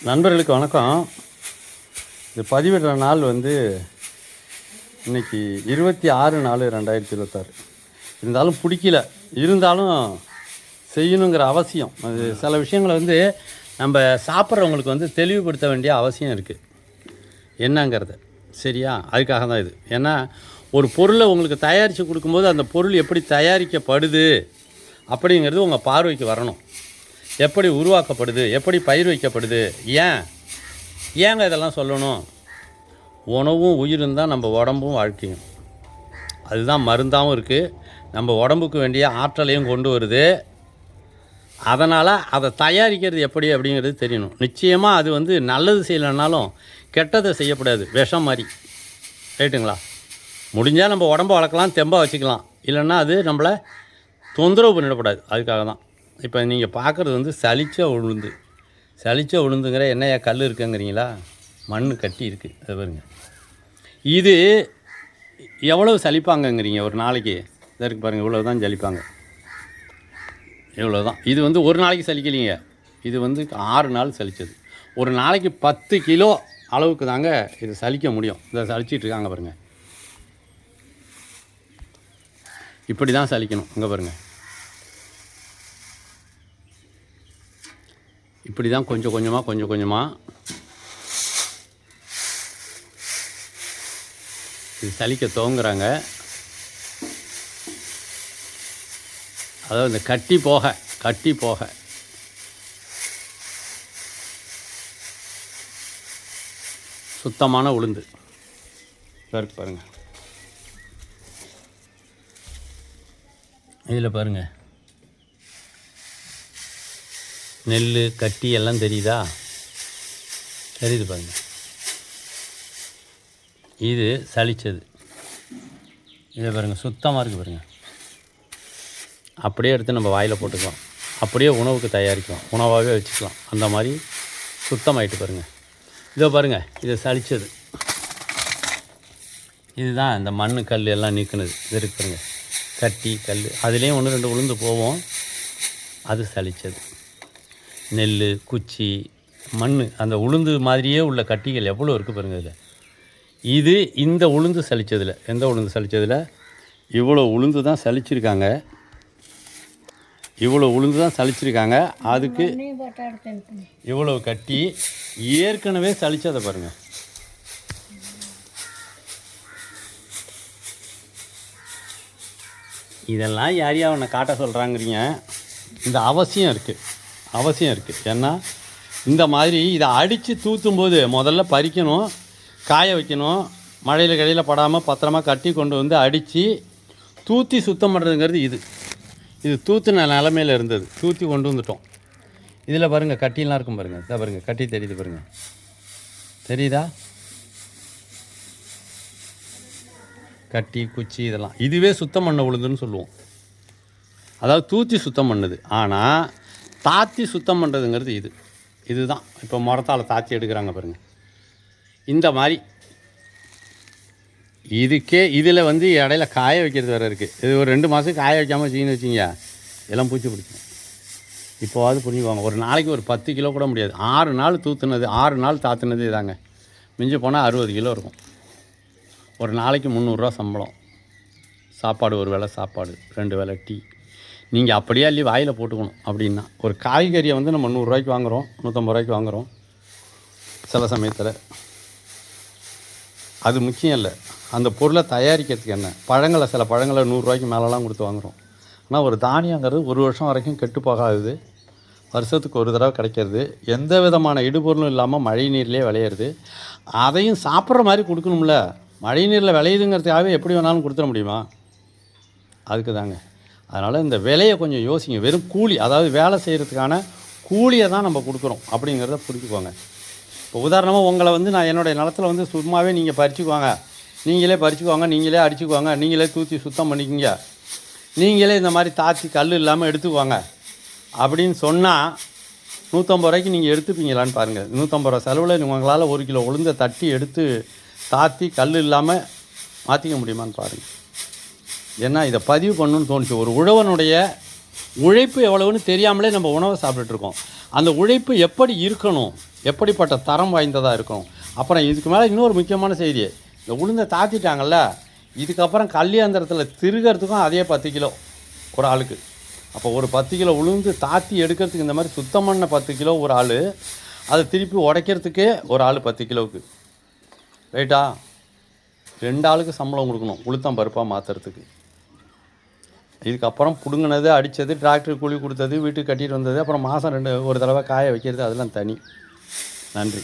நண்பர்களுக்கு வணக்கம். இது பதிவிடுற நாள் இன்றைக்கி 26/4/2026. இருந்தாலும் பிடிக்கல, இருந்தாலும் செய்யணுங்கிற அவசியம். அது சில விஷயங்களை நம்ம சாப்பிட்றவங்களுக்கு தெளிவுபடுத்த வேண்டிய அவசியம் இருக்குது என்னங்கிறத. சரியா? அதுக்காக தான் இது. ஏன்னா ஒரு பொருளை உங்களுக்கு தயாரித்து கொடுக்கும்போது அந்த பொருள் எப்படி தயாரிக்கப்படுது அப்படிங்கிறது உங்கள் பார்வைக்கு வரணும். எப்படி உருவாக்கப்படுது, எப்படி பயிர் வைக்கப்படுது, ஏங்க இதெல்லாம் சொல்லணும்? உணவும் உயிரும் தான் நம்ம உடம்பும் வாழ்க்கையும். அதுதான் மருந்தாகவும் இருக்குது, நம்ம உடம்புக்கு வேண்டிய ஆற்றலையும் கொண்டு வருது. அதனால் அதை தயாரிக்கிறது எப்படி அப்படிங்கிறது தெரியணும். நிச்சயமாக அது நல்லது செய்யலைனாலும் கெட்டதை செய்யக்கூடாது, விஷம் மாதிரி. ரைட்டுங்களா? முடிஞ்சால் நம்ம உடம்பை வளர்க்கலாம், தெம்பாக வச்சுக்கலாம். இல்லைன்னா அது நம்மளை தொந்தரவு பண்ணிடக்கூடாது. அதுக்காக தான் இப்போ நீங்கள் பார்க்குறது சலிச்ச உளுந்துங்கிற என்னையா கல் இருக்குங்கிறீங்களா? மண் கட்டி இருக்குது. அது பாருங்க, இது எவ்வளவு சலிப்பாங்கங்கிறீங்க ஒரு நாளைக்கு? இதற்கு பாருங்கள், இவ்வளோ தான் சலிப்பாங்க, இவ்வளோ தான். இது ஒரு நாளைக்கு சலிக்கலிங்க, இது 6 நாள் சலித்தது. ஒரு நாளைக்கு 10 கிலோ அளவுக்கு தாங்க இது சலிக்க முடியும். இதை சலிச்சிட்டு இருக்காங்க பாருங்கள். இப்படி தான் சலிக்கணும். இங்கே பாருங்கள், இப்படி தான் கொஞ்சம் கொஞ்சமாக இது சலிக்க துவங்குறாங்க. அதாவது இந்த கட்டி போக சுத்தமான உளுந்து இருக்கு பாருங்கள். இதில் பாருங்கள், நெல் கட்டி எல்லாம் தெரியுதா? தெரியுது பாருங்கள். இது சலித்தது. இதை பாருங்கள், சுத்தமாக இருக்குது பாருங்கள். அப்படியே எடுத்து நம்ம வாயில் போட்டுக்கலாம், அப்படியே உணவுக்கு தயாரிக்கலாம், உணவாகவே வச்சுக்கலாம். அந்த மாதிரி சுத்தமாயிட்டு பாருங்கள். இதோ பாருங்கள், இதை சலித்தது. இதுதான் இந்த மண் கல் எல்லாம் நீக்குனது. இது இருக்கு பாருங்கள், கட்டி கல். அதுலேயும் 1-2 உளுந்து போவோம், அது சலித்தது. நெல், குச்சி, மண், அந்த உளுந்து மாதிரியே உள்ள கட்டிகள் எவ்வளோ இருக்குது பாருங்கள். இதில் இந்த உளுந்து சலித்ததில், எந்த உளுந்து சலித்ததில் இவ்வளோ உளுந்து தான் சலிச்சிருக்காங்க. அதுக்கு இவ்வளோ கட்டி ஏற்கனவே சலித்ததை பாருங்கள். இதெல்லாம் யாரையா அவனை காட்ட சொல்கிறாங்கிறீங்க? இந்த அவசியம் இருக்குது. ஏன்னா இந்த மாதிரி இதை அடித்து தூற்றும்போது முதல்ல பறிக்கணும், காய வைக்கணும், மழையில் கடையில் படாமல் பத்திரமா கட்டி கொண்டு அடித்து தூற்றி சுத்தம் பண்ணுறதுங்கிறது. இது தூத்துன நிலமையில் இருந்தது, தூற்றி கொண்டு வந்துட்டோம். இதில் பாருங்கள், கட்டிலாம் இருக்கும் பாருங்கள். இதை பாருங்கள், கட்டி தெரியுது பாருங்கள், தெரியுதா? கட்டி, குச்சி இதெல்லாம் இதுவே சுத்தம் பண்ண உளுந்துன்னு சொல்லுவோம். அதாவது தூற்றி சுத்தம் பண்ணுது. ஆனால் தாத்தி சுத்தம் பண்ணுறதுங்கிறது இதுதான். இப்போ முறத்தால் தாத்தி எடுக்கிறாங்க பாருங்கள். இந்த மாதிரி இதுக்கே இதில் இடையில காய வைக்கிறது வேறு இருக்குது. இது ஒரு 2 மாதம் காய வைக்காமல் வச்சிங்கன்னு வச்சிங்க, எல்லாம் பூச்சி பிடிக்கும். இப்போவாது புரிஞ்சுக்குவாங்க. ஒரு நாளைக்கு ஒரு 10 கிலோ கூட முடியாது. 6 நாள் தூத்துனது, 6 நாள் தாத்துனது இதாங்க. மிஞ்சி போனால் 60 கிலோ இருக்கும். ஒரு நாளைக்கு 300 சம்பளம். சாப்பாடு, ஒரு வேளை சாப்பாடு, 2 வேளை டீ. நீங்கள் அப்படியே அள்ளி வாயில் போட்டுக்கணும். அப்படின்னா ஒரு காய்கறியை நம்ம 100 ரூபாய்க்கு வாங்குகிறோம், 150 ரூபாய்க்கு வாங்குகிறோம் சில சமயத்தில். அது முக்கியம் இல்லை, அந்த பொருளை தயாரிக்கிறதுக்கு என்ன. சில பழங்களை 100 ரூபாய்க்கு மேலெலாம் கொடுத்து வாங்குகிறோம். ஆனால் ஒரு தானியங்கிறது 1 வருஷம் வரைக்கும் கெட்டு போகாது, வருஷத்துக்கு ஒரு தடவை கிடைக்கிறது, எந்த விதமான இடுபொருளும் இல்லாமல் மழை நீர்லேயே விளையிறது. அதையும் சாப்பிட்ற மாதிரி கொடுக்கணும்ல. மழை நீரில் விளையுதுங்கிறதுக்காகவே எப்படி வேணாலும் கொடுத்துட முடியுமா? அதுக்கு தாங்க. அதனால் இந்த விலையை கொஞ்சம் யோசிங்க. வெறும் கூலி, அதாவது வேலை செய்கிறதுக்கான கூலியை தான் நம்ம கொடுக்குறோம் அப்படிங்கிறத புரிஞ்சுக்குவாங்க. இப்போ உதாரணமாக உங்களை நான் என்னுடைய நிலத்தில் சும்மாவே நீங்கள் பறிச்சுக்குவாங்க, நீங்களே பறிச்சுக்குவாங்க, நீங்களே அடிச்சுக்குவாங்க, நீங்களே தூற்றி சுத்தம் பண்ணிக்கிங்க, நீங்களே இந்த மாதிரி தாத்தி கல் இல்லாமல் எடுத்துக்குவாங்க அப்படின்னு சொன்னால் 150 ரூபாய்க்கு நீங்கள் எடுத்துப்பீங்களான்னு பாருங்கள். 150 ரூபா செலவில் உங்களால் 1 கிலோ உளுந்தை தட்டி எடுத்து தாத்தி கல் இல்லாமல் மாற்றிக்க முடியுமான்னு பாருங்கள். ஏன்னா இதை பதிவு பண்ணணுன்னு தோணுச்சு. ஒரு உழவனுடைய உழைப்பு எவ்வளவுன்னு தெரியாமலே நம்ம உணவை சாப்பிட்டுட்ருக்கோம். அந்த உழைப்பு எப்படி இருக்கணும், எப்படிப்பட்ட தரம் வாய்ந்ததாக இருக்கணும். அப்புறம் இதுக்கு மேலே இன்னொரு முக்கியமான செய்தி, இந்த உளுந்தை தாத்திட்டாங்கல்ல, இதுக்கப்புறம் கல்யாந்திரத்தில் திருகிறதுக்கும் அதே 10 கிலோ ஒரு ஆளுக்கு. அப்போ ஒரு 10 கிலோ உளுந்து தாத்தி எடுக்கிறதுக்கு இந்த மாதிரி சுத்தம் பண்ண 10 கிலோ ஒரு ஆள், அதை திருப்பி உடைக்கிறதுக்கே ஒரு ஆள் 10 கிலோவுக்கு. ரைட்டா? 2 ஆளுக்கு சம்பளம் கொடுக்கணும் உளுத்தம் பருப்பாக மாற்றுறதுக்கு. இதுக்கப்புறம் பிடுங்கினது, அடித்தது, டிராக்டர் கூலி கொடுத்தது, வீட்டுக்கு கட்டிட்டு வந்தது, அப்புறம் மாதம் ஒரு தடவை காய வைக்கிறது, அதெல்லாம் தனி. நன்றி.